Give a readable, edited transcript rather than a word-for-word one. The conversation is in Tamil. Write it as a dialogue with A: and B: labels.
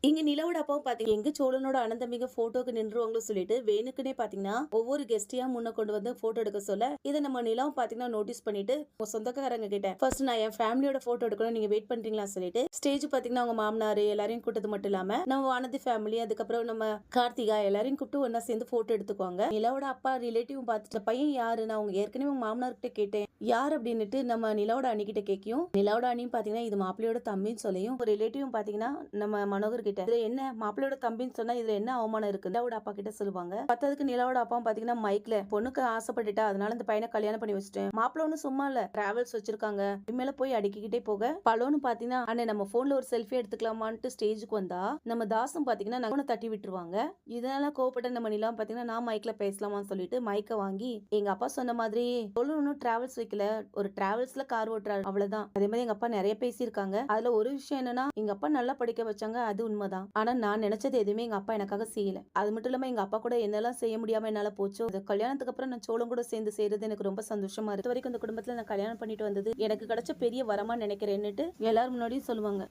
A: இங்க நிலவோட அப்பாவும் பாத்தீங்க எங்க சோழனோட அனந்தமிக போட்டோக்கு நின்றுவாங்களோ சொல்லிட்டு வேணுக்குனே பாத்தீங்கன்னா ஒவ்வொரு கெஸ்டியா முன்ன கொண்டு வந்து போட்டோ எடுக்க சொல்ல இதை நம்ம நிலாவும் பாத்தீங்கன்னா நோட்டீஸ் பண்ணிட்டு உங்க சொந்தக்காரங்க கிட்ட ஃபர்ஸ்ட் நான் என் ஃபேமிலியோட போட்டோ எடுக்கணும், நீங்க வெயிட் பண்றீங்களா சொல்லிட்டு ஸ்டேஜ் பாத்தீங்கன்னா அவங்க மாமனாரு எல்லாரையும் கூட்டது மட்டும் இல்லாம நம்ம வானதி ஃபேமிலி அதுக்கப்புறம் நம்ம கார்த்திகா எல்லாரையும் கூப்பிட்டு ஒன்னா சேர்ந்து போட்டோ எடுத்துக்குவாங்க. நிலாவோட அப்பா ரிலேட்டிவ் பார்த்துட்டு பையன் யாரு, நான் அவங்க ஏற்கனவே உங்க மாமனார்கிட்ட கேட்டேன் யார் அப்படின்னுட்டு நம்ம நிலாவோட அணிகிட்ட கேட்கும். நிலாவோட அணியும் பாத்தீங்கன்னா இது மாப்பிள்ளையோட தம்பின்னு சொல்லியும் ஒரு ரிலேட்டிவ் பாத்தீங்கன்னா நம்ம மனோகர் கிட்ட இதுல என்ன மாப்பிள்ளையோட தம்பின்னு சொன்னா இதுல என்ன அவமானம் இருக்கு நிலாவோட அப்பா கிட்ட சொல்லுவாங்க. பத்ததுக்கு நிலாவோட அப்பா பாத்தீங்கன்னா மைக்ல பொண்ணுக்கு ஆசைப்பட்டுட்டா அதனால இந்த பையனை கல்யாணம் பண்ணி வச்சுட்டேன், மாப்பிள்ள ஒண்ணு சும்மா இல்ல டிராவல்ஸ் வச்சிருக்காங்க இனிமேல போய் அடிக்கிட்டே போக பலோன்னு பாத்தீங்கன்னா அண்ணே நம்ம போன்ல ஒரு செல்ஃபி எடுத்துக்கலாமான்ட்டு ஸ்டேஜுக்கு வந்தா நம்ம தாசும் பாத்தீங்கன்னா நகனை தட்டி விட்டுருவாங்க. இதனால கோவப்பட்ட நம்ம நிலா பாத்தீங்கன்னா நான் மைக்ல பேசலாமான்னு சொல்லிட்டு மைக்க வாங்கி எங்க அப்பா சொன்ன மாதிரி சொல்லணும் டிராவல்ஸ் வைக்கல ஒரு டிராவல்ஸ்ல கார் ஓட்டுறாரு அவ்வளவுதான். அதே மாதிரி எங்க அப்பா நிறைய பேசியிருக்காங்க. அதுல ஒரு விஷயம் என்னன்னா எங்க அப்பா நல்லா படிக்க வச்சாங்க அது உண்மைதான். ஆனா நான் நினைச்சது எதுவுமே எங்க அப்பா எனக்காக செய்யல. அது மட்டும் இல்லாம எங்க அப்பா கூட என்னெல்லாம் செய்ய முடியாம என்னால போச்சோ கல்யாணத்துக்கு அப்புறம் நான் சோளம் கூட சேர்ந்து செய்யறது எனக்கு ரொம்ப சந்தோஷமா இருக்கு. வரைக்கும் இந்த குடும்பத்துல நான் கல்யாணம் பண்ணிட்டு வந்தது எனக்கு கிடைச்ச பெரிய வரமா நினைக்கிறேன்னுட்டு எல்லாரும் முன்னாடியும் சொல்லுவாங்க.